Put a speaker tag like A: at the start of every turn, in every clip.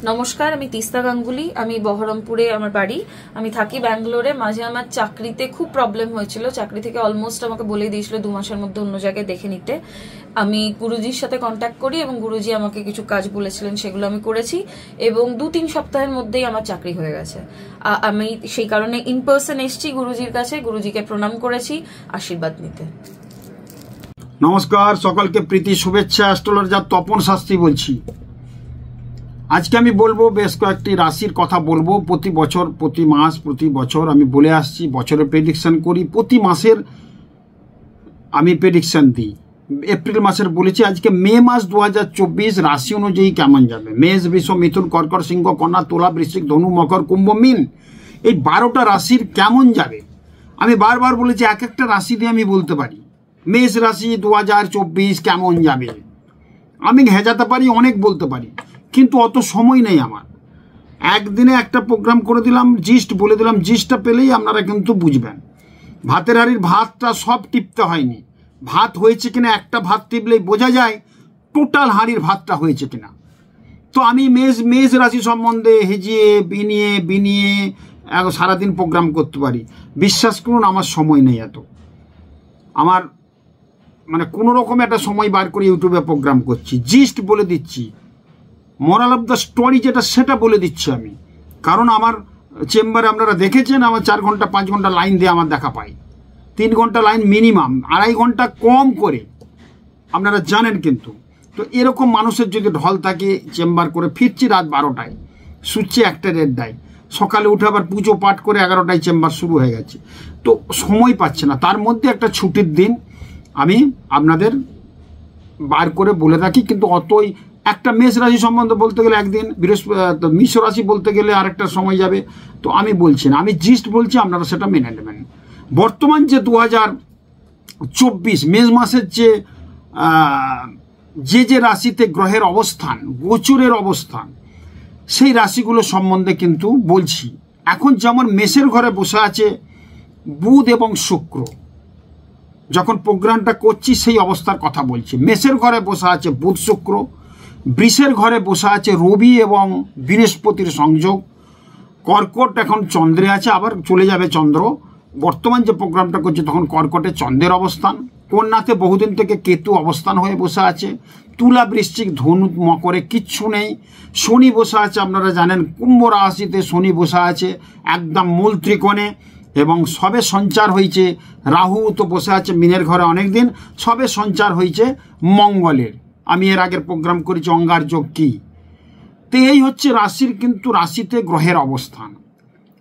A: নমস্কার, আমি তিস্তা গাঙ্গুলি। আমি বহরমপুরে আমার বাড়ি। আমি থাকি ব্যাঙ্গালোরে। মাঝে আমার চাকরিতে খুব প্রবলেম হয়েছিল। চাকরি থেকে অলমোস্ট আমাকে বলে দিয়েছিল 2 মাসের মধ্যে অন্য জায়গায় দেখে নিতে। আমি গুরুজির সাথে কন্ট্যাক্ট করি এবং গুরুজি আমাকে কিছু কাজ বলেছিলেন, সেগুলো আমি করেছি এবং 2-3 সপ্তাহের মধ্যেই আমার চাকরি হয়ে গেছে। আমি সেই কারণে ইন পার্সন এসেছি গুরুজির কাছে, গুরুজিকে প্রণাম করেছি আশীর্বাদ নিতে।
B: নমস্কার, সকলকে প্রীতি শুভেচ্ছা। অ্যাস্ট্রোলজার তপন শাস্ত্রী বলছি। আজকে আমি বলবো বেশ কয়েকটি রাশির কথা বলবো। প্রতি বছর, প্রতি মাস, প্রতি বছর আমি বলে আসছি, বছরে প্রেডিকশন করি, প্রতি মাসের আমি প্রেডিকশন দিই। এপ্রিল মাসের বলেছি, আজকে মে মাস 2024 রাশি অনুযায়ী কেমন যাবে। মেষ, বৃষ, মিথুন, কর্কট, সিংহ, কন্যা, তুলা, বৃশ্চিক, ধনু, মকর, কুম্ভ, মীন, এই 12টা রাশির কেমন যাবে। আমি বারবার বলেছি এক একটা রাশি দিয়ে আমি বলতে পারি মেষ রাশি 2024 কেমন যাবে। আমি হেজাতে পারি, অনেক বলতে পারি, কিন্তু অত সময় নেই আমার। একদিনে একটা প্রোগ্রাম করে দিলাম, জিস্ট বলে দিলাম, জিস্টটা পেলেই আপনারা কিন্তু বুঝবেন। ভাতের হাঁড়ির ভাতটা সব টিপতে হয়নি। ভাত হয়েছে কিনা একটা ভাত টিপলেই বোঝা যায় টোটাল হাঁড়ির ভাতটা হয়েছে কিনা। তো আমি মেষ রাশি সম্বন্ধে হেজিয়ে বিনিয়ে সারাদিন প্রোগ্রাম করতে পারি। বিশ্বাস করুন আমার সময় নেই এত। আমার মানে কোনো রকম একটা সময় বার করে ইউটিউবে প্রোগ্রাম করছি, জিস্ট বলে দিচ্ছি, মোরাল অফ দ্য স্টোরি যেটা সেটা বলে দিচ্ছি আমি। কারণ আমার চেম্বারে আপনারা দেখেছেন আমার 4 ঘন্টা 5 ঘন্টা লাইন দিয়ে আমার দেখা পাই। 3 ঘন্টা লাইন মিনিমাম, 2.5 ঘন্টা কম করে, আপনারা জানেন। কিন্তু তো এরকম মানুষের যদি ঢল থাকে, চেম্বার করে ফিরছি রাত 12টায়, শুচ্ছি 1:30টায়, সকালে উঠে আবার পুজো পাঠ করে 11টায় চেম্বার শুরু হয়ে গেছে। তো সময় পাচ্ছে না। তার মধ্যে একটা ছুটির দিন আমি আপনাদের বার করে বলে রাখি। কিন্তু অতই একটা মেষ রাশি সম্বন্ধে বলতে গেলে একদিন, মিষ রাশি বলতে গেলে আরেকটা সময় যাবে। তো আমি বলছি না, আমি জিস্ট বলছি, আপনারা সেটা মেনে নেবেন। বর্তমান যে 2024 মেষ মাসের যে রাশিতে গ্রহের অবস্থান, গোচরের অবস্থান, সেই রাশিগুলো সম্বন্ধে কিন্তু বলছি। এখন যেমন মেষের ঘরে বসে আছে বুধ এবং শুক্র, যখন প্রোগ্রামটা করছি সেই অবস্থার কথা বলছি। মেষের ঘরে বসে আছে বুধ শুক্র, বৃষের ঘরে বসে আছে রবি এবং বৃহস্পতির সংযোগ, কর্কট এখন চন্দ্রে আছে, আবার চলে যাবে চন্দ্র। বর্তমান যে প্রোগ্রামটা করছে তখন কর্কটে চন্দ্রের অবস্থান, কন্যাতে বহুদিন থেকে কেতু অবস্থান হয়ে বসে আছে, তুলা, বৃশ্চিক, ধনু, মকরে কিচ্ছু নেই। শনি বসে আছে, আপনারা জানেন কুম্ভ রাশিতে শনি বসে আছে একদম মূল ত্রিকোণে, এবং সবে সঞ্চার হয়েছে রাহু তো বসে আছে মীনের ঘরে অনেকদিন, সবে সঞ্চার হয়েছে মঙ্গলের। আমি এর আগের প্রোগ্রাম করেছি অঙ্গার যোগ কি। তো এই হচ্ছে রাশির, কিন্তু রাশিতে গ্রহের অবস্থান,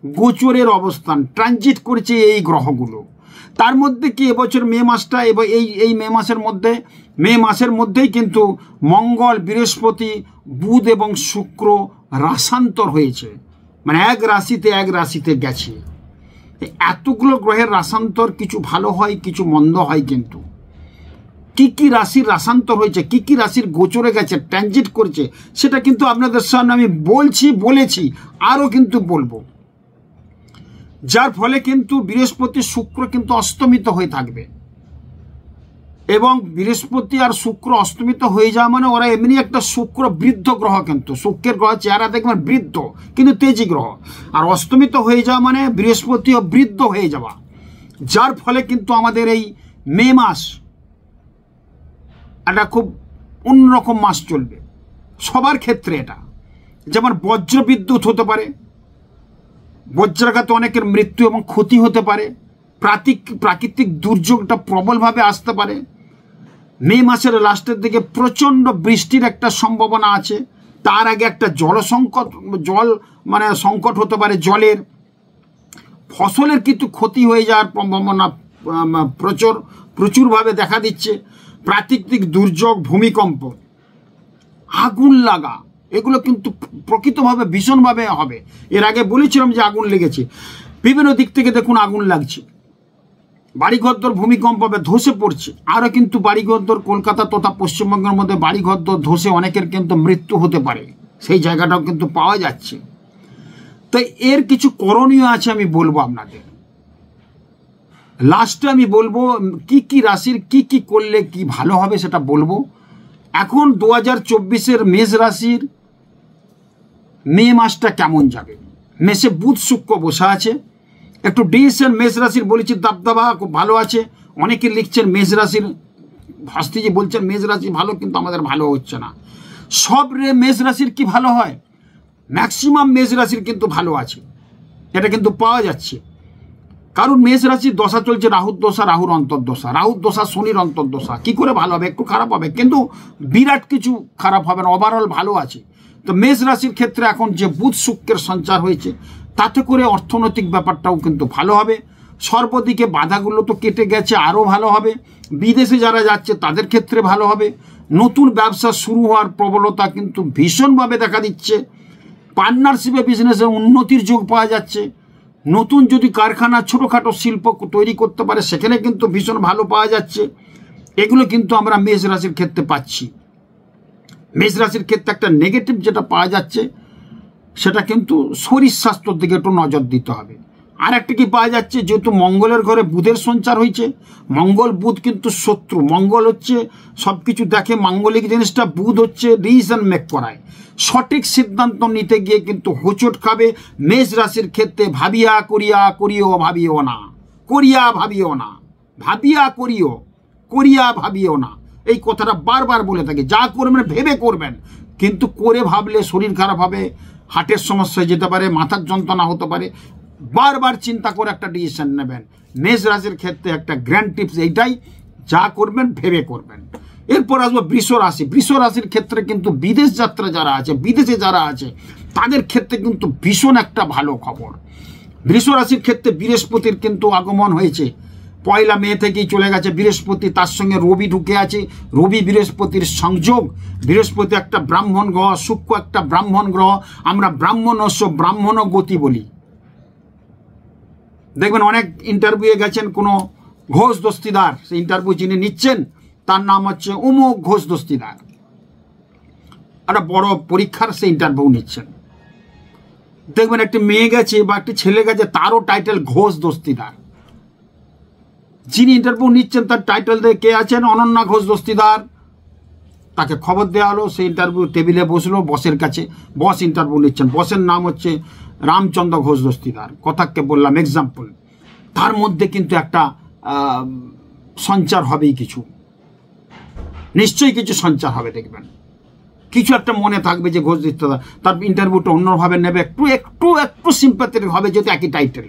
B: গোচরের অবস্থান, ট্রানজিট করছে এই গ্রহগুলো। তার মধ্যে কি এবছর মে মাসটা, এবং এই মে মাসের মধ্যেই কিন্তু মঙ্গল, বৃহস্পতি, বুধ এবং শুক্র রাশান্তর হয়েছে, মানে এক রাশিতে গেছে। এতগুলো গ্রহের রাশান্তর, কিছু ভালো হয় কিছু মন্দ হয়। কিন্তু কি রাশির রাশান্তর হয়েছে, কি রাশির গোচরে গেছে, ট্রানজিট করছে, সেটা কিন্তু আপনাদের সামনে আমি বলেছি, আরও কিন্তু বলবো। যার ফলে কিন্তু বৃহস্পতি শুক্র কিন্তু অস্তমিত হয়ে থাকবে, এবং বৃহস্পতি আর শুক্র অস্তমিত হয়ে যাওয়া মানে ওরা এমনি একটা শুক্র বৃদ্ধ গ্রহ, কিন্তু শুক্রের গ্রহ চেহারা দেখবেন বৃদ্ধ কিন্তু তেজি গ্রহ, আর অস্তমিত হয়ে যাওয়া মানে বৃহস্পতিও বৃদ্ধ হয়ে যাওয়া। যার ফলে কিন্তু আমাদের এই মে মাস একটা খুব অন্যরকম মাস চলবে সবার ক্ষেত্রে। এটা যেমন বজ্র বিদ্যুৎ হতে পারে, বজ্রাঘাতে অনেকের মৃত্যু এবং ক্ষতি হতে পারে, প্রাকৃতিক দুর্যোগটা প্রবলভাবে আসতে পারে। মে মাসের লাস্টের দিকে প্রচণ্ড বৃষ্টির একটা সম্ভাবনা আছে। তার আগে একটা সংকট হতে পারে জলের, ফসলের কিন্তু ক্ষতি হয়ে যাওয়ার সম্ভাবনা প্রচুরভাবে দেখা দিচ্ছে। প্রাকৃতিক দুর্যোগ, ভূমিকম্প, আগুন লাগা, এগুলো কিন্তু প্রকৃতভাবে ভীষণভাবে হবে। এর আগে বলেছিলাম যে আগুন লেগেছে, বিভিন্ন দিক থেকে দেখুন আগুন লাগছে, বাড়িঘরদোর ভূমিকম্পে ধসে পড়ছে। আরও কিন্তু বাড়িঘরদোর কলকাতা তথা পশ্চিমবঙ্গের মধ্যে বাড়িঘরদোর ধসে অনেকের কিন্তু মৃত্যু হতে পারে, সেই জায়গাটাও কিন্তু পাওয়া যাচ্ছে। তো এর কিছু করণীয় আছে, আমি বলবো আপনাদের। লাস্টে আমি বলবো কি রাশির কি করলে কি ভালো হবে সেটা বলবো। এখন 2024-এর মেষ রাশির মে মাসটা কেমন যাবে। মেষে বুধ শুক্র বসে আছে, একটু ডিসিশন মেষ রাশির বলেছি দাবদাবা খুব ভালো আছে। অনেকে লিখছেন মেষ রাশির, ভাস্তিজি বলছেন মেষ রাশি ভালো, কিন্তু আমাদের ভালো হচ্ছে না। সব মেষ রাশির কি ভালো হয়? ম্যাক্সিমাম মেষ রাশির কিন্তু ভালো আছে, এটা কিন্তু পাওয়া যাচ্ছে। কারণ মেষ রাশির দশা চলছে রাহুর দশা, রাহুর অন্তর্দশা, রাহুর দশা শনির অন্তর্দশা। কি করে ভালো হবে? একটু খারাপ হবে, কিন্তু বিরাট কিছু খারাপ হবে না, ওভারঅল ভালো আছে। তো মেষ রাশির ক্ষেত্রে এখন যে বুধ শুক্রের সঞ্চার হয়েছে, তাতে করে অর্থনৈতিক ব্যাপারটাও কিন্তু ভালো হবে। সর্বদিকে বাধাগুলো তো কেটে গেছে, আরও ভালো হবে। বিদেশে যারা যাচ্ছে তাদের ক্ষেত্রে ভালো হবে। নতুন ব্যবসা শুরু হওয়ার প্রবলতা কিন্তু ভীষণভাবে দেখা দিচ্ছে। পার্টনারশিপে বিজনেসে উন্নতির যোগ পাওয়া যাচ্ছে। নতুন যদি কারখানা ছোটোখাটো শিল্প তৈরি করতে পারে, সেখানে কিন্তু ভীষণ ভালো পাওয়া যাচ্ছে। এগুলো কিন্তু আমরা মেষ রাশির ক্ষেত্রে পাচ্ছি। মেষ রাশির ক্ষেত্রে একটা নেগেটিভ যেটা পাওয়া যাচ্ছে, সেটা কিন্তু শরীর স্বাস্থ্যের দিকে একটু নজর দিতে হবে। আর একটা কি পাওয়া যাচ্ছে, যেহেতু মঙ্গলের ঘরে বুধের সঞ্চার হয়েছে, মঙ্গল বুধ কিন্তু শত্রু। মঙ্গল হচ্ছে সব কিছু দেখে, মাঙ্গলিক জিনিসটা, বুধ হচ্ছে ডিসিশন মেক করায়। সঠিক সিদ্ধান্ত নিতে গিয়ে কিন্তু হোঁচট খাবে মেষ রাশির ক্ষেত্রে। ভাবিয়া করিয়া করিও ভাবিও না, করিয়া ভাবিও না, ভাবিয়া করিও, করিয়া ভাবিও না। এই কথাটা বারবার বলে থাকি। যা করবেন ভেবে করবেন, কিন্তু করে ভাবলে শরীর খারাপ হবে, হার্টের সমস্যা যেতে পারে, মাথার যন্ত্রণা হতে পারে। বারবার চিন্তা করে একটা ডিসিশন নেবেন। মেষ রাশির ক্ষেত্রে একটা গ্র্যান্ড টিপস এইটাই, যা করবেন ভেবে করবেন। এরপর আসবো বৃষ রাশি। বৃষ রাশির ক্ষেত্রে কিন্তু বিদেশ যাত্রা যারা আছে, বিদেশে যারা আছে, তাদের ক্ষেত্রে কিন্তু ভীষণ একটা ভালো খবর। বৃষ রাশির ক্ষেত্রে বৃহস্পতির কিন্তু আগমন হয়েছে, 1 মে থেকেই চলে গেছে বৃহস্পতি, তার সঙ্গে রবি ঢুকে আছে। রবি বৃহস্পতির সংযোগ। বৃহস্পতি একটা ব্রাহ্মণ গ্রহ, শুক্র একটা ব্রাহ্মণ গ্রহ। আমরা ব্রাহ্মণস্য ব্রাহ্মণ গতি বলি। দেখবেন অনেক ইন্টারভিউয়ে গেছেন কোনো ঘোষ দস্তিদার, সেই ইন্টারভিউ যিনি নিচ্ছেন তার নাম হচ্ছে অমুক ঘোষ দস্তিদার। একটা বড় পরীক্ষার সেই ইন্টারভিউ নিচ্ছেন, দেখবেন একটি মেয়ে গেছে বা একটি ছেলে গেছে, তারও টাইটেল ঘোষ দস্তিদার। যিনি ইন্টারভিউ নিচ্ছেন তার টাইটেল দিয়ে কে আছেন, অনন্যা ঘোষ দস্তিদার। তাকে খবর দেওয়া হলো, সেই ইন্টারভিউ টেবিলে বসলো বসের কাছে, বস ইন্টারভিউ নিচ্ছেন, বসের নাম হচ্ছে রামচন্দ্র ঘোষ দস্তিদার। কথাকে বললাম এক্সাম্পল। তার মধ্যে কিন্তু একটা সঞ্চার হবেই, কিছু নিশ্চয়ই কিছু সঞ্চার হবে। দেখবেন কিছু একটা মনে থাকবে যে ঘোষ দস্তিদার, তার ইন্টারভিউটা অন্যভাবে নেবে, একটু একটু একটু সিম্প্যাথেটিক হবে, যেহেতু একই টাইটেল।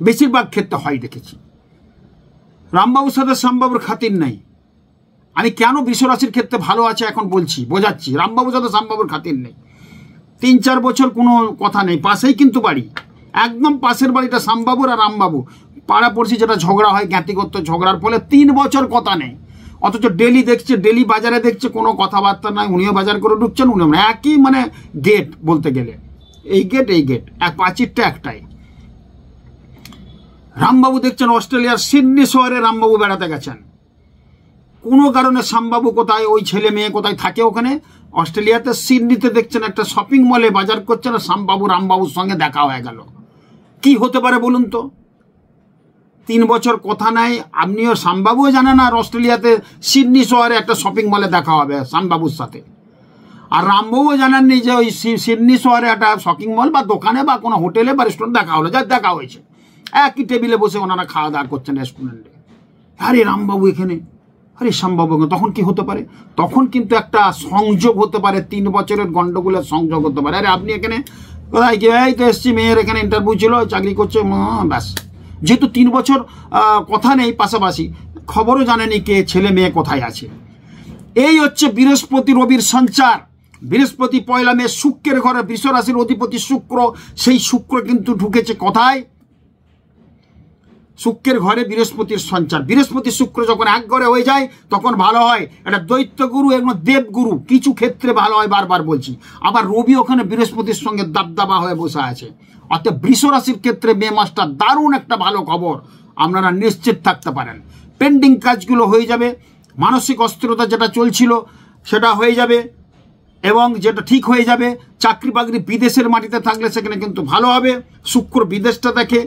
B: বেশিরভাগ ক্ষেত্রে হয় দেখেছি। রামবাবুর সাথে শ্যামবাবুর খাতির নাই। আমি কেন বৃষ রাশির ক্ষেত্রে ভালো আছে এখন বলছি, বোঝাচ্ছি। রামবাবুর সাথে শ্যামবাবুর খাতির নেই। 3-4 বছর কোনো কথা নেই, পাশেই কিন্তু বাড়ি, একদম পাশের বাড়িটা শ্যামবাবুর আর রামবাবু। পাড়াপড়শি যেটা ঝগড়া হয়, জ্ঞাতিগত ঝগড়ার ফলে 3 বছর কথা নেই, অথচ ডেলি দেখছে, ডেলি বাজারে দেখছে, কোনো কথাবার্তা নাই। উনিও বাজার করে ঢুকছেন, উনিও একই, মানে গেট বলতে গেলে এই গেট এই গেট, এক প্রাচীরটা একটাই। রামবাবু দেখছেন অস্ট্রেলিয়ার সিডনি শহরে রামবাবু বেড়াতে গেছেন, কোনো কারণে শ্যামবাবু কোথায়, ওই ছেলে মেয়ে কোথায় থাকে ওখানে অস্ট্রেলিয়াতে, সিডনিতে দেখছেন একটা শপিং মলে বাজার করছেন, আর শ্যামবাবু রামবাবুর সঙ্গে দেখা হয়ে গেল। কি হতে পারে বলুন তো? 3 বছর কথা নাই, আপনিও শ্যামবাবুও জানেন, আর অস্ট্রেলিয়াতে সিডনি শহরে একটা শপিং মলে দেখা হবে শ্যামবাবুর সাথে। আর রামবাবুও জানেননি যে ওই সিডনি শহরে একটা শপিং মল বা দোকানে বা কোনো হোটেলে বা রেস্টুরেন্ট দেখা হলো, যা দেখা হয়েছে। একই টেবিলে বসে ওনারা খাওয়া দাওয়া করছেন রেস্টুরেন্টে। আরে রামবাবু এখানে, আরে শ্যামবাবু, তখন কি হতে পারে? তখন কিন্তু একটা সংযোগ হতে পারে, 3 বছরের গন্ডগোলের সংযোগ হতে পারে। আরে আপনি এখানে কোথায় কি? এই তো এসছি, মেয়ের এখানে ইন্টারভিউ ছিল, চাকরি করছে, ব্যাস। যেহেতু 3 বছর কথা নেই পাশাপাশি, খবরও জানেনি কে ছেলে মেয়ে কোথায় আছে। এই হচ্ছে বৃহস্পতি রবির সঞ্চার। বৃহস্পতি 1 মে শুক্রের ঘরে, বৃষ রাশির অধিপতি শুক্র, সেই শুক্র কিন্তু ঢুকেছে কোথায়? শুক্রের ঘরে বৃহস্পতির সঞ্চার। বৃহস্পতি শুক্র যখন এক ঘরে হয়ে যায় তখন ভালো হয়। এটা দৈত্যগুরু এবং দেবগুরু, কিছু ক্ষেত্রে ভালো হয়, বারবার বলছি। আবার রবি ওখানে বৃহস্পতির সঙ্গে দাবদাবা হয়ে বসে আছে। অর্থাৎ বৃষ রাশির ক্ষেত্রে মে মাসটা দারুণ একটা ভালো খবর, আপনারা নিশ্চিত থাকতে পারেন। পেন্ডিং কাজগুলো হয়ে যাবে, মানসিক অস্থিরতা যেটা চলছিল সেটা হয়ে যাবে, এবং যেটা ঠিক হয়ে যাবে। চাকরি বাকরি বিদেশের মাটিতে থাকলে সেখানে কিন্তু ভালো হবে। শুক্র বিদেশটা দেখে,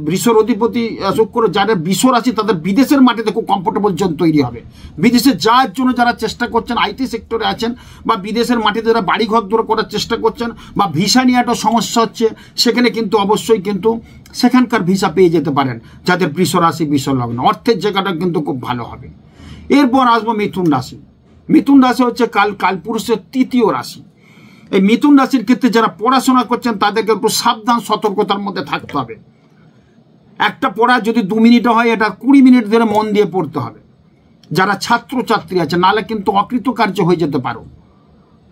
B: বৃষর অধিপতি শুক্র যাদের বৃষ রাশি, তাদের বিদেশের মাটিতে খুব কমফোর্টেবল জোন তৈরি হবে। বিদেশে যাওয়ার জন্য যারা চেষ্টা করছেন, আইটি সেক্টরে আছেন বা বিদেশের মাটিতে যারা বাড়িঘর দূর করার চেষ্টা করছেন বা ভিসা নিয়ে একটা সমস্যা হচ্ছে, সেখানে কিন্তু অবশ্যই কিন্তু সেখানকার ভিসা পেয়ে যেতে পারেন যাদের বৃষ রাশি, বৃষ লগ্ন। অর্থের জায়গাটা কিন্তু খুব ভালো হবে। এরপর আসবো মিথুন রাশি। মিথুন রাশি হচ্ছে কালপুরুষের তৃতীয় রাশি। এই মিথুন রাশির ক্ষেত্রে যারা পড়াশোনা করছেন তাদেরকে একটু সাবধান, সতর্কতার মধ্যে থাকতে হবে। একটা পড়া যদি 2 মিনিটে হয়, এটা 20 মিনিট ধরে মন দিয়ে পড়তে হবে। যারা ছাত্রছাত্রী আছে, নাহলে কিন্তু অকৃতকার্য হয়ে যেতে পারো।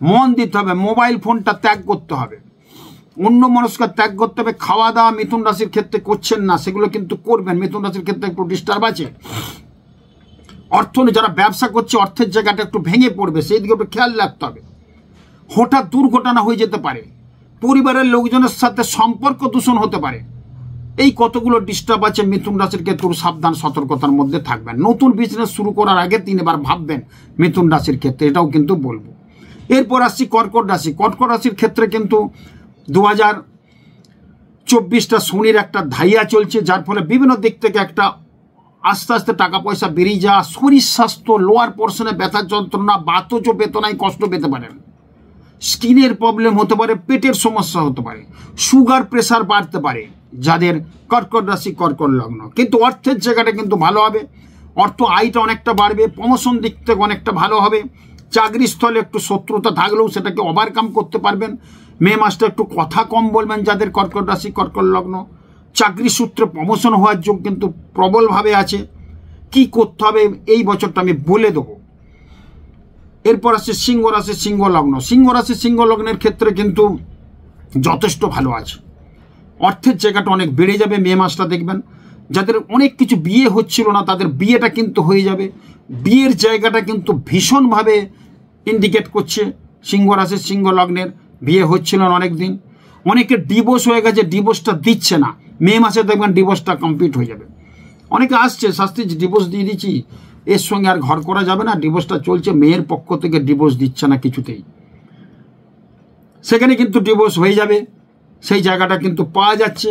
B: মন দিতে হবে, মোবাইল ফোনটা ত্যাগ করতে হবে, অন্য মনস্কার ত্যাগ করতে হবে। খাওয়া দাওয়া মিথুন রাশির ক্ষেত্রে করছেন না, সেগুলো কিন্তু করবেন। মিথুন রাশির ক্ষেত্রে একটু ডিস্টার্ব আছে। যারা ব্যবসা করছে, অর্থের জায়গাটা একটু ভেঙে পড়বে, সেই দিকে একটু খেয়াল রাখতে হবে। হঠাৎ দুর্ঘটনা হয়ে যেতে পারে, পরিবারের লোকজনের সাথে সম্পর্ক দূষণ হতে পারে। এই কতগুলো ডিস্টার্ব আছে মিথুন রাশির ক্ষেত্রে, সাবধান, সতর্কতার মধ্যে থাকবেন। নতুন বিজনেস শুরু করার আগে 3 বার ভাববেন মিথুন রাশির ক্ষেত্রে, এটাও কিন্তু বলবো। এরপর আসছি কর্কট রাশি। কর্কট রাশির ক্ষেত্রে কিন্তু 2024টা শনির একটা ধাইয়া চলছে, যার ফলে বিভিন্ন দিক থেকে একটা আস্তে আস্তে টাকা পয়সা বেরিয়ে যাওয়া, শরীর স্বাস্থ্য, লোয়ার পোর্শনে ব্যথার যন্ত্রণা, বাতজ বেদনায় কষ্ট পেতে পারেন, স্কিনের প্রবলেম হতে পারে, পেটের সমস্যা হতে পারে, সুগার প্রেসার বাড়তে পারে যাদের কর্কট রাশি, কর্কট লগ্ন। কিন্তু অর্থের জায়গাটা কিন্তু ভালো হবে। অর্থ আয়টা অনেকটা বাড়বে, প্রমোশন দিক থেকে অনেকটা ভালো হবে। চাকরি স্থলে একটু শত্রুতা থাকলেও সেটাকে ওভারকাম করতে পারবেন। মে মাসটা একটু কথা কম বলবেন যাদের কর্কট রাশি, কর্কট লগ্ন। চাকরি সূত্রে প্রমোশন হওয়ার যোগ কিন্তু প্রবলভাবে আছে। কি করতে হবে এই বছরটা আমি বলে দেবো। এরপর আসছে সিংহ রাশি, সিংহ লগ্ন। সিংহ রাশি, সিংহ লগ্নের ক্ষেত্রে কিন্তু যথেষ্ট ভালো আছে। অর্থের জায়গাটা অনেক বেড়ে যাবে মে মাসটা। দেখবেন যাদের অনেক কিছু বিয়ে হচ্ছিল না, তাদের বিয়েটা কিন্তু হয়ে যাবে। বিয়ের জায়গাটা কিন্তু ভীষণভাবে ইন্ডিকেট করছে সিংহ রাশি, সিংহ লগ্নের। বিয়ে হচ্ছিল না অনেক দিন, অনেকের ডিভোর্স হয়ে গেছে, ডিভোর্সটা দিচ্ছে না। মে মাসে দেখবেন ডিভোর্সটা কমপ্লিট হয়ে যাবে। অনেকে আসছে, শাস্তি ডিভোর্স দিয়ে দিচ্ছি, এর সঙ্গে আর ঘর করা যাবে না, ডিভোর্সটা চলছে, মেয়ের পক্ষ থেকে ডিভোর্স দিচ্ছে না কিছুতেই। সেখানে কিন্তু ডিভোর্স হয়ে যাবে, সেই জায়গাটা কিন্তু পাওয়া যাচ্ছে।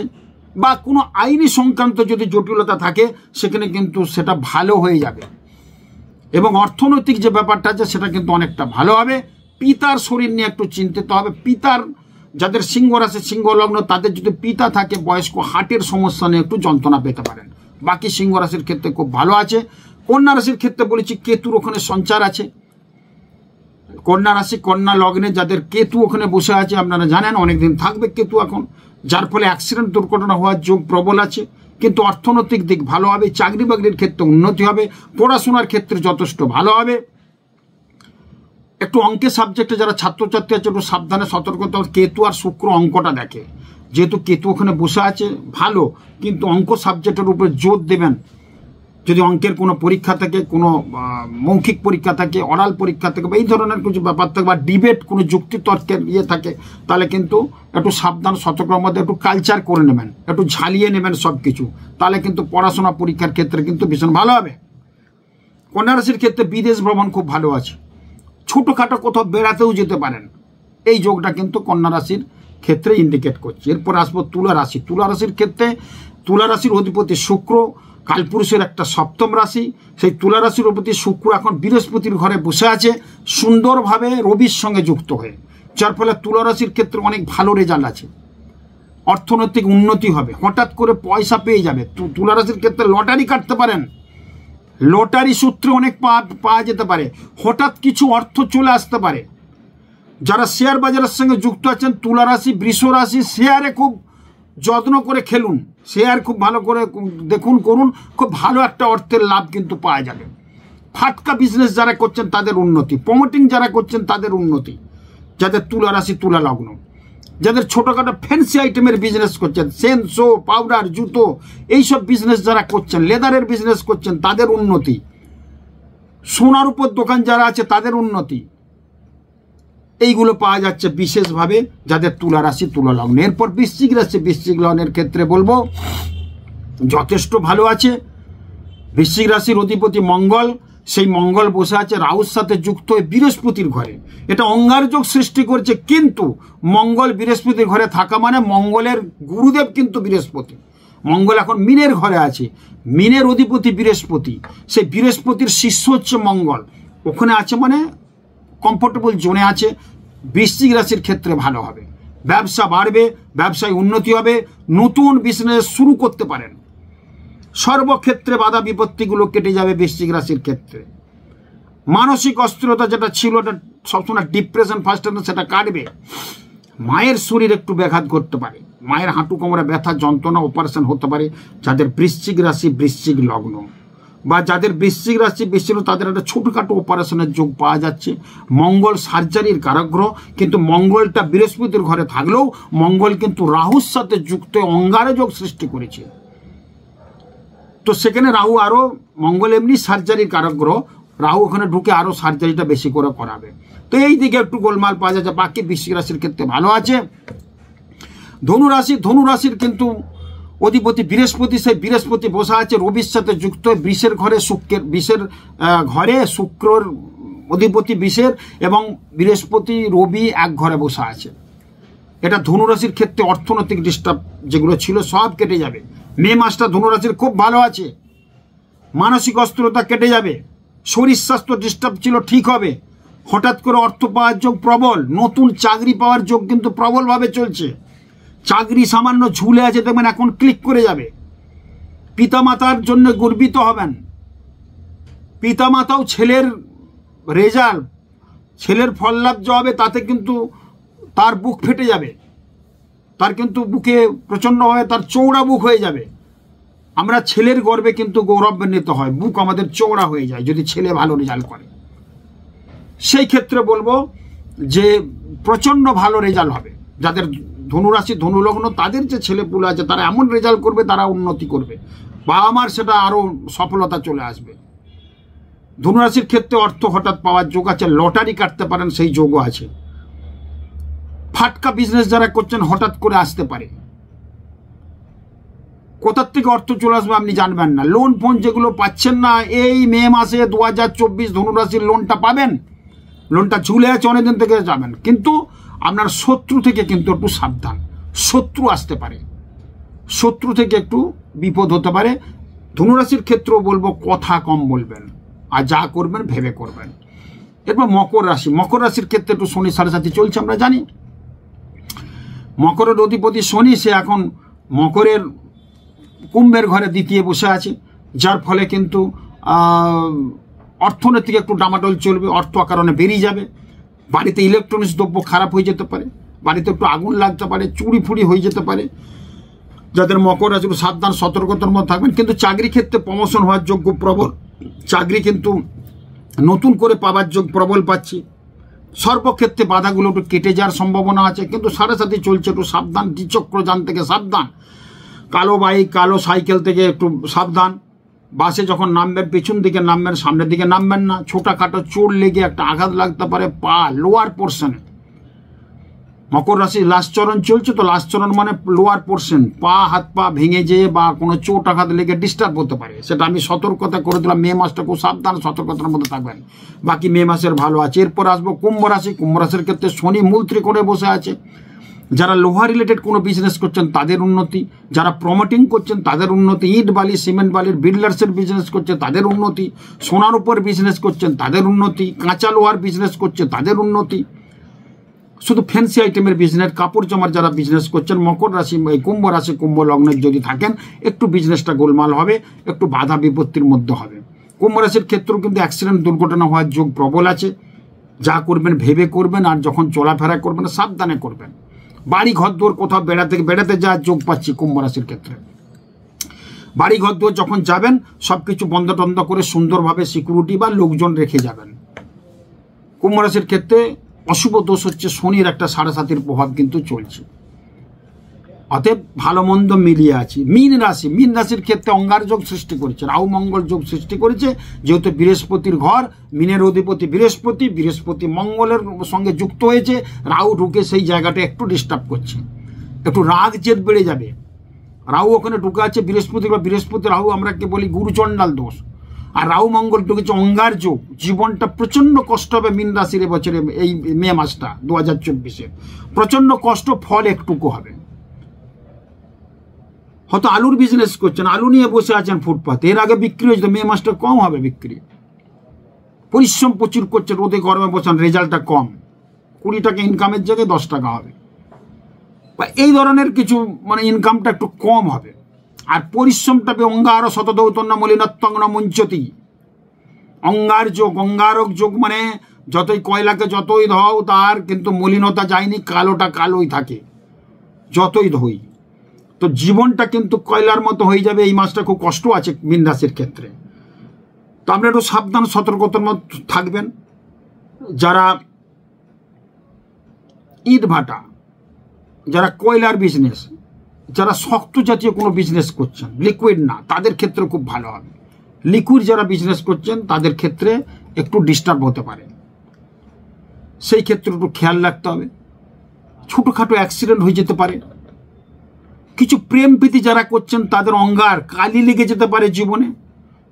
B: বা কোনো আইনি সংক্রান্ত যদি জটিলতা থাকে, সেখানে কিন্তু সেটা ভালো হয়ে যাবে। এবং অর্থনৈতিক যে ব্যাপারটা আছে সেটা কিন্তু অনেকটা ভালো হবে। পিতার শরীর নিয়ে একটু চিন্তিত হবে। পিতার, যাদের সিংহ রাশি, সিংহ লগ্ন, তাদের যদি পিতা থাকে বয়স্ক, হার্টের সমস্যা নিয়ে একটু যন্ত্রণা পেতে পারেন। বাকি সিংহ রাশির ক্ষেত্রে খুব ভালো আছে। কন্যা রাশির ক্ষেত্রে বলেছি কেতুর ওখানে সঞ্চার আছে। কন্যা রাশি, কন্যা লগ্নে যাদের কেতু ওখানে বসে আছে, আপনারা জানেন অনেকদিন থাকবে কেতু এখন, যার ফলে অ্যাক্সিডেন্ট, দুর্ঘটনা হওয়ার যোগ প্রবল আছে। কিন্তু অর্থনৈতিক দিক ভালো হবে, চাকরি বাকরির ক্ষেত্রে উন্নতি হবে, পড়াশোনার ক্ষেত্রে যথেষ্ট ভালো হবে। একটু অঙ্কের সাবজেক্টে যারা ছাত্রছাত্রী আছে একটু সাবধানে, সতর্কতা। কেতু আর শুক্র অঙ্কটা দেখে, যেহেতু কেতু ওখানে বসে আছে ভালো, কিন্তু অঙ্ক সাবজেক্টের উপরে জোর দেবেন। যদি অঙ্কের কোনো পরীক্ষা থাকে, কোনো মৌখিক পরীক্ষা থাকে, অরাল পরীক্ষা থাকে, বা এই ধরনের কিছু ব্যাপার থাকে, বা ডিবেট, কোনো যুক্তিতর্কের ইয়ে থাকে, তাহলে কিন্তু একটু সাবধান, সতর্কের মধ্যে একটু কালচার করে নেবেন, একটু ঝালিয়ে নেবেন সব কিছু, তাহলে কিন্তু পড়াশোনা পরীক্ষার ক্ষেত্রে কিন্তু ভীষণ ভালো হবে। কন্যা রাশির ক্ষেত্রে বিদেশ ভ্রমণ খুব ভালো আছে, ছোটোখাটো কোথাও বেড়াতেও যেতে পারেন, এই যোগটা কিন্তু কন্যা রাশির ক্ষেত্রে ইন্ডিকেট করছে। এরপর আসবো তুলা রাশি। তুলা রাশির ক্ষেত্রে তুলা রাশির অধিপতি শুক্র, কালপুরুষের একটা সপ্তম রাশি। সেই তুলা রাশির অধিপতি শুক্র এখন বৃহস্পতির ঘরে বসে আছে সুন্দরভাবে রবির সঙ্গে যুক্ত হয়ে, যার ফলে তুলা রাশির ক্ষেত্রে অনেক ভালো রেজাল্ট আছে। অর্থনৈতিক উন্নতি হবে, হঠাৎ করে পয়সা পেয়ে যাবে। তুলা রাশির ক্ষেত্রে লটারি কাটতে পারেন, লটারি সূত্রে অনেক পাওয়া যেতে পারে, হঠাৎ কিছু অর্থ চলে আসতে পারে। যারা শেয়ার বাজারের সঙ্গে যুক্ত আছেন, তুলা রাশি, বৃষ রাশি, শেয়ারে খুব যত্ন করে খেলুন, শেয়ার খুব ভালো করে দেখুন, করুন, খুব ভালো একটা অর্থের লাভ কিন্তু পাওয়া যাবে। ফাটকা বিজনেস যারা করছেন তাদের উন্নতি, প্রমোটিং যারা করছেন তাদের উন্নতি, যাদের তুলা রাশি, তুলা লগ্ন। যাদের ছোটোখাটো ফ্যান্সি আইটেমের বিজনেস করছেন, সেন, শো, পাউডার, জুতো, এইসব বিজনেস যারা করছেন, লেদারের বিজনেস করছেন, তাদের উন্নতি। সোনার উপর দোকান যারা আছে তাদের উন্নতি, এইগুলো পাওয়া যাচ্ছে বিশেষভাবে যাদের তুলা রাশি, তুলা লগ্ন। এরপর বৃশ্চিক রাশি। বৃশ্চিক লগ্নের ক্ষেত্রে বলবো যথেষ্ট ভালো আছে। বৃশ্চিক রাশির অধিপতি মঙ্গল, সেই মঙ্গল বসে আছে রাহুর সাথে যুক্ত হয়ে বৃহস্পতির ঘরে। এটা অঙ্গারযোগ সৃষ্টি করছে, কিন্তু মঙ্গল বৃহস্পতির ঘরে থাকা মানে মঙ্গলের গুরুদেব কিন্তু বৃহস্পতি, মঙ্গল এখন মিনের ঘরে আছে, মিনের অধিপতি বৃহস্পতি, সেই বৃহস্পতির শিষ্য হচ্ছে মঙ্গল, ওখানে আছে মানে কমফোর্টেবল জোনে আছে। বৃশ্চিক রাশির ক্ষেত্রে ভালো হবে, ব্যবসা বাড়বে, ব্যবসায় উন্নতি হবে, নতুন বিজনেস শুরু করতে পারেন, সর্বক্ষেত্রে বাধা বিপত্তিগুলো কেটে যাবে বৃশ্চিক রাশির ক্ষেত্রে। মানসিক অস্থিরতা যেটা ছিল, ওটা সবসময় ডিপ্রেশন ফার্স্ট সেটা কাটবে। মায়ের শরীর একটু ব্যাঘাত করতে পারে, মায়ের হাঁটু কোমরে ব্যথা যন্ত্রণা অপারেশন হতে পারে যাদের বৃশ্চিক রাশি বৃশ্চিক লগ্ন, বা যাদের বৃশ্চিক রাশি বৃশ্চিক তাদের একটা ছোটোখাটো অপারেশনের যোগ পাওয়া যাচ্ছে। মঙ্গল সার্জারির কারগ্রহ, কিন্তু মঙ্গলটা বৃহস্পতির ঘরে থাকলেও মঙ্গল কিন্তু রাহুর সাথে যুক্ত অঙ্গারক যোগ সৃষ্টি করেছে। তো সেখানে রাহু আরও, মঙ্গল এমনি সার্জারির কারগ্রহ, রাহু ওখানে ঢুকে আরও সার্জারিটা বেশি করে করাবে। তো এই দিকে একটু গোলমাল পাওয়া যাচ্ছে, বাকি বৃশ্চিক রাশির ক্ষেত্রে ভালো আছে। ধনুরাশির কিন্তু অধিপতি বৃহস্পতি, সেই বৃহস্পতি বসা আছে রবির সাথে যুক্ত হয়ে বৃষের ঘরে, বৃষের ঘরে শুক্রর অধিপতি বৃষের, এবং বৃহস্পতি রবি এক ঘরে বসা আছে। এটা ধনুরাশির ক্ষেত্রে অর্থনৈতিক ডিস্টার্ব যেগুলো ছিল সব কেটে যাবে। মে মাসটা ধনুরাশির খুব ভালো আছে, মানসিক অস্থিরতা কেটে যাবে, শরীর স্বাস্থ্য ডিস্টার্ব ছিল ঠিক হবে, হঠাৎ করে অর্থ পাওয়ার যোগ প্রবল, নতুন চাকরি পাওয়ার যোগ কিন্তু প্রবলভাবে চলছে। চাকরি সামান্য ঝুলে আছে দেখবেন এখন ক্লিক করে যাবে। পিতামাতার জন্য গর্বিত হবেন, পিতামাতাও ছেলের রেজাল্ট, ছেলের ফল লাভ যা হবে তাতে কিন্তু তার বুক ফেটে যাবে, তার কিন্তু বুকে প্রচণ্ডভাবে তার চৌড়া বুক হয়ে যাবে। আমরা ছেলের গর্বে কিন্তু গৌরবান্বিত হয়, বুক আমাদের চৌড়া হয়ে যায় যদি ছেলে ভালো রেজাল্ট করে। সেই ক্ষেত্রে বলবো যে প্রচণ্ড ভালো রেজাল্ট হবে। যাদের ধনুরাশি ধনুলগ্ন তাদের যে ছেলেপুলে আছে তারা এমন রেজাল্ট করবে, তারা উন্নতি করবে, বাবা মার সেটা আরও সফলতা চলে আসবে। ধনুরাশির ক্ষেত্রে অর্থ হঠাৎ পাওয়ার যোগ আছে, লটারি কাটতে পারেন সেই যোগও আছে। ফাটকা বিজনেস যারা করছেন হঠাৎ করে আসতে পারে, কোথার থেকে অর্থ চলে আসবে আপনি জানবেন না। লোন ফোন যেগুলো পাচ্ছেন না, এই মে মাসে 2024 ধনুরাশির লোনটা পাবেন, লোনটা ঝুলে আছে অনেকদিন থেকে যাবেন, কিন্তু আপনার শত্রু থেকে কিন্তু একটু সাবধান, শত্রু আসতে পারে, শত্রু থেকে একটু বিপদ হতে পারে। ধনুরাশির ক্ষেত্রেও বলবো কথা কম বলবেন, আর যা করবেন ভেবে করবেন। এরপর মকর রাশির ক্ষেত্রে একটু শনি 7.5 চলছে, আমরা জানি মকরের অধিপতি শনি, সে এখন মকরের কুম্ভের ঘরে দ্বিতীয় বসে আছে, যার ফলে কিন্তু অর্থনৈতিক একটু ডামাডোল চলবে, অর্থ কারণে বেরিয়ে যাবে। বাড়িতে ইলেকট্রনিক্স দ্রব্য খারাপ হয়ে যেতে পারে, বাড়িতে একটু আগুন লাগতে পারে, চুরি ফুরি হয়ে যেতে পারে। যাদের মকর আছে একটু সাবধান সতর্কতার মধ্যে থাকবেন। কিন্তু চাকরি ক্ষেত্রে প্রমোশন হওয়ার যোগ্য প্রবল, চাকরি কিন্তু নতুন করে পাওয়ার যোগ প্রবল পাচ্ছি। সর্বক্ষেত্রে বাধাগুলো একটু কেটে যাওয়ার সম্ভাবনা আছে, কিন্তু 7.5 চলছে, একটু সাবধান। দ্বিচক্রযান থেকে সাবধান, কালো বাইক কালো সাইকেল থেকে একটু সাবধান। বাসে যখন নামবেন পিছন দিকে নামবেন, সামনের দিকে নামবেন না। ছোটখাটো চোট লেগে একটা আঘাত লাগতে পারে পা লোয়ার পোর্শনে। মকর রাশি লাস্ট চরণ চলছে, তো লাস্ট চরণ মানে লোয়ার পোর্শন, পা হাত পা ভেঙে যেয়ে বা কোনো চোট আঘাত লেগে ডিস্টার্ব হতে পারে, সেটা আমি সতর্কতা করে দিলাম। মে মাসটা খুব সাবধান সতর্কতার মধ্যে থাকবেন, বাকি মে মাসের ভালো আছে। এরপর আসবো কুম্ভ রাশি। কুম্ভ রাশির ক্ষেত্রে শনি মূল ত্রিকোণে বসে আছে। যারা লোহা রিলেটেড কোনো বিজনেস করছেন তাদের উন্নতি, যারা প্রমোটিং করছেন তাদের উন্নতি, ইট বালি সিমেন্ট বালির বিল্ডার্সের বিজনেস করছে তাদের উন্নতি, সোনার উপর বিজনেস করছেন তাদের উন্নতি, কাঁচা লোহার বিজনেস করছে তাদের উন্নতি, শুধু ফ্যান্সি আইটেমের বিজনেস, কাপড় জামার যারা বিজনেস করছেন মকর রাশি কুম্ভ রাশি কুম্ভ লগ্নের যদি থাকেন একটু বিজনেসটা গোলমাল হবে, একটু বাধা বিপত্তির মধ্যে হবে। কুম্ভ রাশির ক্ষেত্রেও কিন্তু অ্যাক্সিডেন্ট দুর্ঘটনা হওয়ার যোগ প্রবল আছে। যা করবেন ভেবে করবেন, আর যখন চলাফেরা করবেন সাবধানে করবেন। বাড়ি ঘর দোর কোথাও বেড়াতে যাওয়ার যোগ পাচ্ছি কুম্ভ রাশির ক্ষেত্রে। বাড়ি ঘর দোর যখন যাবেন সব কিছু বন্ধ টন্ধ করে সুন্দরভাবে সিকিউরিটি বা লোকজন রেখে যাবেন। কুম্ভ রাশির ক্ষেত্রে অশুভ দোষ হচ্ছে শনির একটা 7.5 প্রভাব কিন্তু চলছে, অতএব ভালো মন্দ মিলিয়ে আছি। মীন রাশির ক্ষেত্রে অঙ্গার যোগ সৃষ্টি করেছে, রাহু মঙ্গল যোগ সৃষ্টি করেছে, যেহেতু বৃহস্পতির ঘর, মীনের অধিপতি বৃহস্পতি মঙ্গলের সঙ্গে যুক্ত হয়েছে, রাহু ঢুকে সেই জায়গাটা একটু ডিস্টার্ব করছে, একটু রাগ জেদ বেড়ে যাবে। রাহু ওখানে ঢুকে আছে বৃহস্পতি রাহু আমরা কে বলি গুরুচণ্ডাল দোষ, আর রাহু মঙ্গল ঢুকেছে অঙ্গার যোগ। জীবনটা প্রচণ্ড কষ্ট হবে মীন রাশির এবছরে, এই মে মাসটা 2024-এ প্রচণ্ড কষ্ট, ফল একটুকু হবে। হয়তো আলুর বিজনেস করছেন, আলু নিয়ে বসে আছেন ফুটপাতে, এর আগে বিক্রি হয়েছে, মে মাসটা কম হবে বিক্রি। পরিশ্রম প্রচুর করছে, রোদে গরমে বসান, রেজাল্টটা কম, 20 টাকা ইনকামের জায়গায় 10 টাকা হবে, বা এই ধরনের কিছু মানে ইনকামটা একটু কম হবে। আর পরিশ্রমটা অঙ্গার শতদৌতন্য মলিনত্বং মুঞ্চতি, অঙ্গার যোগ, অঙ্গারক যোগ মানে যতই কয়লাকে যতই ধোও তার কিন্তু মলিনতা যায়নি, কালোটা কালোই থাকে যতই ধোই। তো জীবনটা কিন্তু কয়লার মতো হয়ে যাবে। এই মাসটা খুব কষ্ট আছে মীন রাশির ক্ষেত্রে। তো আপনারা একটু সাবধান সতর্কতার মধ্যে থাকবেন। যারা ইট ভাটা, যারা কয়লার বিজনেস, যারা শক্ত জাতীয় কোনো বিজনেস করছেন, লিকুইড না, তাদের ক্ষেত্রে খুব ভালো হবে। লিকুইড যারা বিজনেস করছেন তাদের ক্ষেত্রে একটু ডিস্টার্ব হতে পারে, সেই ক্ষেত্রে একটু খেয়াল রাখতে হবে। ছোটোখাটো অ্যাক্সিডেন্ট হয়ে যেতে পারে। কিছু প্রেম প্রীতি যারা করছেন তাদের অঙ্গার কালি লেগে যেতে পারে জীবনে।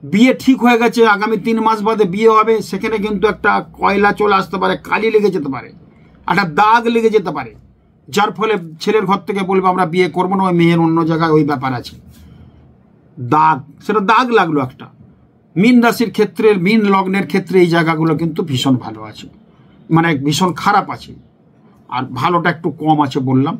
B: বিয়ে ঠিক হয়ে গেছে, আগামী 3 মাস বাদে বিয়ে হবে, সেখানে কিন্তু একটা কয়লা চলে আসতে পারে, কালি লেগে যেতে পারে, একটা দাগ লেগে যেতে পারে, যার ফলে ছেলের ঘর থেকে বলবে আমরা বিয়ে করবো না, ওই মেয়ের অন্য জায়গায় ওই ব্যাপার আছে, দাগ, সেটা দাগ লাগলো একটা। মীন রাশির ক্ষেত্রে, মীন লগ্নের ক্ষেত্রে এই জায়গাগুলো কিন্তু ভীষণ ভালো আছে, মানে ভীষণ খারাপ আছে, আর ভালোটা একটু কম আছে বললাম।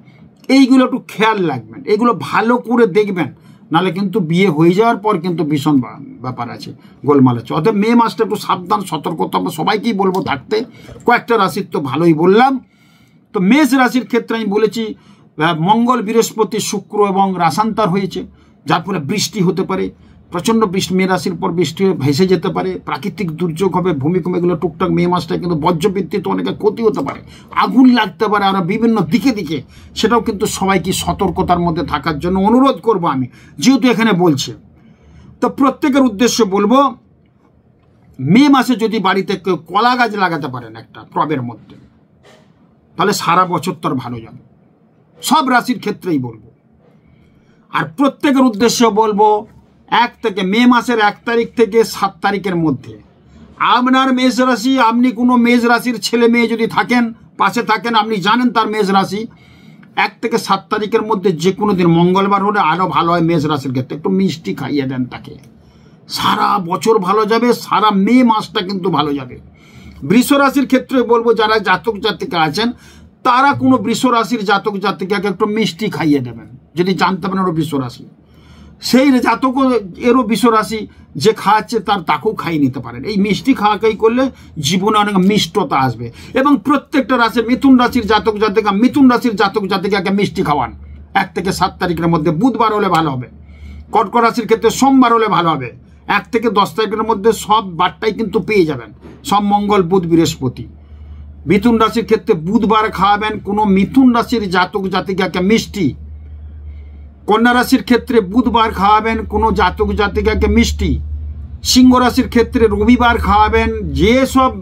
B: এইগুলো একটু খেয়াল রাখবেন, এগুলো ভালো করে দেখবেন, নাহলে কিন্তু বিয়ে হয়ে যাওয়ার পর কিন্তু ভীষণ ব্যাপার আছে, গোলমাল আছে। অতএব মে মাসটা একটু সাবধান সতর্কতা আমরা সবাইকেই বলবো থাকতে। কয়েকটা রাশির তো ভালোই বললাম। তো মেষ রাশির ক্ষেত্রে আমি বলেছি মঙ্গল, বৃহস্পতি, শুক্র এবং রাশান্তর হয়েছে, যার ফলে বৃষ্টি হতে পারে, প্রচণ্ড বৃষ্টি, মে রাশির পর বৃষ্টি হয়ে ভেসে যেতে পারে, প্রাকৃতিক দুর্যোগ হবে, ভূমিকম্প, এগুলো টুকটাক মে মাসটায় কিন্তু বজ্রবিদ্যুৎ অনেকের ক্ষতি হতে পারে, আগুন লাগতে পারে, আর বিভিন্ন দিকে দিকে, সেটাও কিন্তু সবাইকে সতর্কতার মধ্যে থাকার জন্য অনুরোধ করব আমি, যেহেতু এখানে বলছে। তো প্রত্যেকের উদ্দেশ্য বলবো, মে মাসে যদি বাড়িতে কেউ কলা গাছ লাগাতে পারেন একটা টবের মধ্যে, তাহলে সারা বছর তোর ভালো যাবে, সব রাশির ক্ষেত্রেই বলবো। আর প্রত্যেকের উদ্দেশ্য বলবো, মে মাসের 1 তারিখ থেকে 7 তারিখের মধ্যে আপনার মেষ রাশি, আপনি কোনো মেষ রাশির ছেলে মেয়ে যদি থাকেন, পাশে থাকেন, আপনি জানেন তার মেষ রাশি, 1 থেকে 7 তারিখের মধ্যে যে কোনো দিন, মঙ্গলবার হলে আরও ভালো হয় মেষ রাশির ক্ষেত্রে, একটু মিষ্টি খাইয়ে দেন তাকে, সারা বছর ভালো যাবে, সারা মে মাসটা কিন্তু ভালো যাবে। বৃষ রাশির ক্ষেত্রে বলবো, যারা জাতক জাতিকা আছেন তারা কোনো বৃষ রাশির জাতক জাতিকাকে একটু মিষ্টি খাইয়ে দেবেন, যদি জানতে পারেন ওর বৃষ রাশি, সেই জাতকও এরও বৃষ রাশি, যে খাওয়াচ্ছে তাকেও খাইয়ে নিতে পারেন। এই মিষ্টি খাওয়াখাই করলে জীবনে অনেক মিষ্টতা আসবে। এবং প্রত্যেকটা রাশি, মিথুন রাশির জাতক জাতিকা, মিথুন রাশির জাতক জাতিকাকে মিষ্টি খাওয়ান 1 থেকে 7 তারিখের মধ্যে, বুধবার হলে ভালো হবে। কর্কট রাশির ক্ষেত্রে সোমবার হলে ভালো হবে। 1 থেকে 10 তারিখের মধ্যে সব বারটাই কিন্তু পেয়ে যাবেন, সব মঙ্গল, বুধ, বৃহস্পতি। মিথুন রাশির ক্ষেত্রে বুধবার খাওয়াবেন কোনো মিথুন রাশির জাতক জাতিকাকে মিষ্টি। কন্যা রাশির ক্ষেত্রে বুধবার খাওয়াবেন কোনো জাতক জাতিকাকে মিষ্টি। সিংহ রাশির ক্ষেত্রে রবিবার খাওয়াবেন, যেসব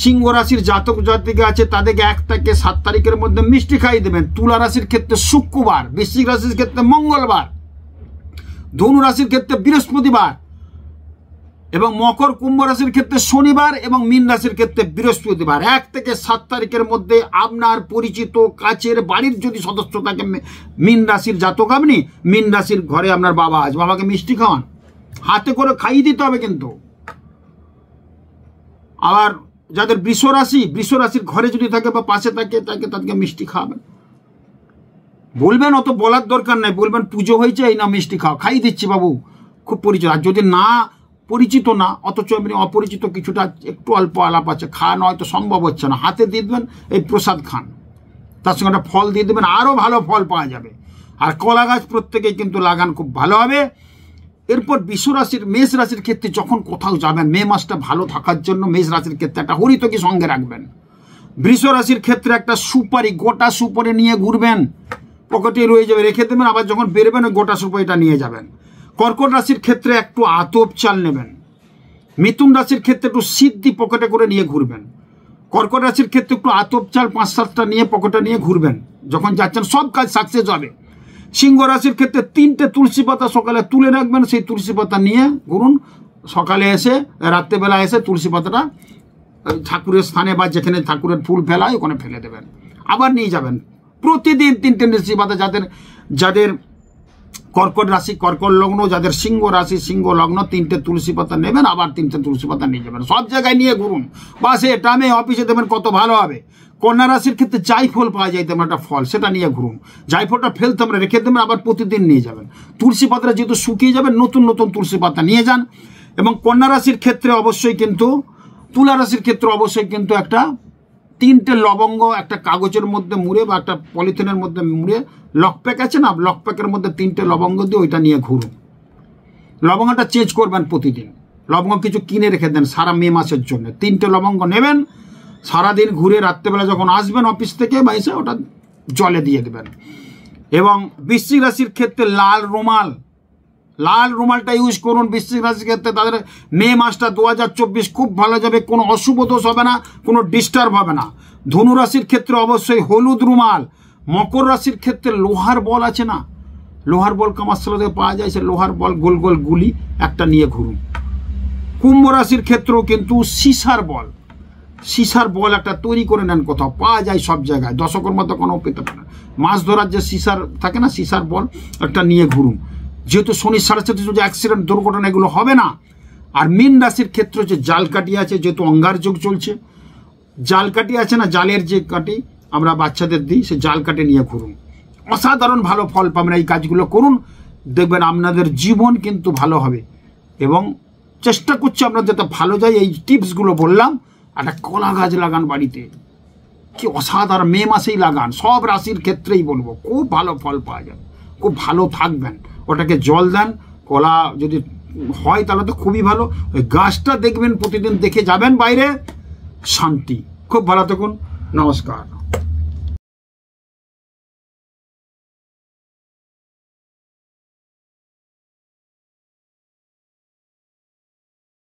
B: সিংহ রাশির জাতক জাতিকা আছে তাদেরকে 1 থেকে 7 তারিখের মধ্যে মিষ্টি খাইয়ে দেবেন। তুলা রাশির ক্ষেত্রে শুক্রবার, বৃশ্চিক রাশির ক্ষেত্রে মঙ্গলবার, ধনু রাশির ক্ষেত্রে বৃহস্পতিবার, এবং মকর কুম্ভ রাশির ক্ষেত্রে শনিবার, এবং মীন রাশির ক্ষেত্রে বৃহস্পতিবার। 1 থেকে 7 তারিখের মধ্যে আপনার পরিচিত কাছের বাড়ির যদি সদস্য থাকে মীন রাশির জাতক, আপনি মীন রাশির ঘরে আপনার বাবা আছে, বাবাকে মিষ্টি খাওয়ান, হাতে করে খাইয়ে দিতে হবে কিন্তু। আবার যাদের বৃষ রাশির ঘরে যদি থাকে বা পাশে থাকে, তাদেরকে মিষ্টি খাওয়াবেন। বলবেন, অত বলার দরকার নাই, বলবেন পুজো হয়েছে, এই না মিষ্টি খাও, খাইয়ে দিচ্ছি বাবু, খুব পরিচিত। আর যদি না পরিচিত না, অথচ আপনি অপরিচিত কিছুটা একটু অল্প আলাপ আছে, খাওয়ানো হয়তো সম্ভব হচ্ছে না, হাতে দিয়ে দেবেন, এই প্রসাদ খান, তার সঙ্গে একটা ফল দিয়ে দেবেন, আরও ভালো ফল পাওয়া যাবে। আর কলা গাছ প্রত্যেকেই কিন্তু লাগান, খুব ভালো হবে। এরপর মেষ রাশির ক্ষেত্রে যখন কোথাও যাবেন, মে মাসটা ভালো থাকার জন্য মেষ রাশির ক্ষেত্রে একটা হরিতকি সঙ্গে রাখবেন। বৃষ রাশির ক্ষেত্রে একটা সুপারি, গোটা সুপারি নিয়ে ঘুরবেন, পকেটে রয়ে যাবে, রেখে দেবেন, আবার যখন বেরোবেন ওই গোটা সুপারিটা নিয়ে যাবেন। কর্কট রাশির ক্ষেত্রে একটু আতপ চাল নেবেন। মিথুন রাশির ক্ষেত্রে একটু সিদ্ধি পকেটে করে নিয়ে ঘুরবেন। কর্কট রাশির ক্ষেত্রে একটু আতপ চাল 5-7টা নিয়ে পকেটে নিয়ে ঘুরবেন, যখন যাচ্ছেন সব কাজ সাকসেস হবে। সিংহ রাশির ক্ষেত্রে 3টে তুলসী পাতা সকালে তুলে রাখবেন, সেই তুলসী পাতা নিয়ে ঘুরুন, সকালে এসে রাত্রেবেলা এসে তুলসী পাতাটা ঠাকুরের স্থানে বা যেখানে ঠাকুরের ফুল ফেলা হয় ওখানে ফেলে দেবেন, আবার নিয়ে যাবেন। প্রতিদিন 3টে তুলসী পাতা, যাদের কর্কট রাশি কর্কট লগ্ন, যাদের সিংহ রাশি সিংহ লগ্ন, 3টে তুলসী পাতা নেবেন, আবার 3টে তুলসী পাতা নিয়ে যাবেন, সব জায়গায় নিয়ে ঘুরুন, বাসে ট্রামে অফিসে দেবেন, কত ভালো হবে। কন্যা রাশির ক্ষেত্রে জায়ফল পাওয়া যায় তেমন একটা ফল, সেটা নিয়ে ঘুরুন, জায়ফলটা ফেলতে আমরা রেখে দেবেন, আবার প্রতিদিন নিয়ে যাবেন। তুলসী পাতাটা যেহেতু শুকিয়ে যাবে, নতুন নতুন তুলসী পাতা নিয়ে যান। এবং কন্যা রাশির ক্ষেত্রে অবশ্যই কিন্তু, তুলা রাশির ক্ষেত্রে অবশ্যই কিন্তু একটা 3টে লবঙ্গ একটা কাগজের মধ্যে মুড়ে বা একটা পলিথিনের মধ্যে মুড়ে, লকপ্যাক আছে না, লকপ্যাকের মধ্যে 3টে লবঙ্গ দিয়ে ওইটা নিয়ে ঘুরুন। লবঙ্গটা চেঞ্জ করবেন প্রতিদিন, লবঙ্গ কিছু কিনে রেখে দেন সারা মে মাসের জন্য। 3টে লবঙ্গ নেবেন, সারাদিন ঘুরে রাত্রেবেলা যখন আসবেন অফিস থেকে বা এসে ওটা জলে দিয়ে দেবেন। এবং বৃশ্চিক রাশির ক্ষেত্রে লাল রুমালটা ইউজ করুন। বৃশ্চিক রাশির ক্ষেত্রে তাদের মে মাসটা 2024 খুব ভালো যাবে, কোনো অশুভ দোষ হবে না, কোনো ডিস্টার্ব হবে না। ধনু রাশির ক্ষেত্রে অবশ্যই হলুদ রুমাল। মকর রাশির ক্ষেত্রে লোহার বল আছে না, লোহার বল কামারশালা থেকে পাওয়া যায়, সে লোহার বল গোল গোল গুলি একটা নিয়ে ঘুরুন। কুম্ভ রাশির ক্ষেত্রেও কিন্তু সিসার বল একটা তৈরি করে নেন, কোথাও পাওয়া যায় সব জায়গায়, দশকর্মা দোকানেও পেতে পারেন। মাছ ধরার যে সিসার থাকে না, সিসার বল একটা নিয়ে ঘুরুন। যেহেতু শনির 7.5 যে অ্যাক্সিডেন্ট দুর্ঘটনা এগুলো হবে না। আর মীন রাশির ক্ষেত্রে যে জাল কাঠি আছে, যেহেতু অঙ্গার যোগ চলছে, জাল কাঠি আছে না, জালের যে কাঠি আমরা বাচ্চাদের দিই, সে জাল কাঠি নিয়ে ঘুরুন, অসাধারণ ভালো ফল পাবেন। এই কাজগুলো করুন, দেখবেন আপনাদের জীবন কিন্তু ভালো হবে। এবং চেষ্টা করছি আপনাদের যাতে ভালো যায়, এই টিপসগুলো বললাম। একটা কলা গাছ লাগান বাড়িতে, কি অসাধারণ, মে মাসেই লাগান, সব রাশির ক্ষেত্রেই বলবো, খুব ভালো ফল পাওয়া যাবে, খুব ভালো থাকবেন। ওটাকে জল দেন, কলা যদি হয় তাহলে তো খুবই ভালো। ওই গাছটা দেখবেন প্রতিদিন, দেখে যাবেন বাইরে, শান্তি। খুব ভালো থাকুন, নমস্কার।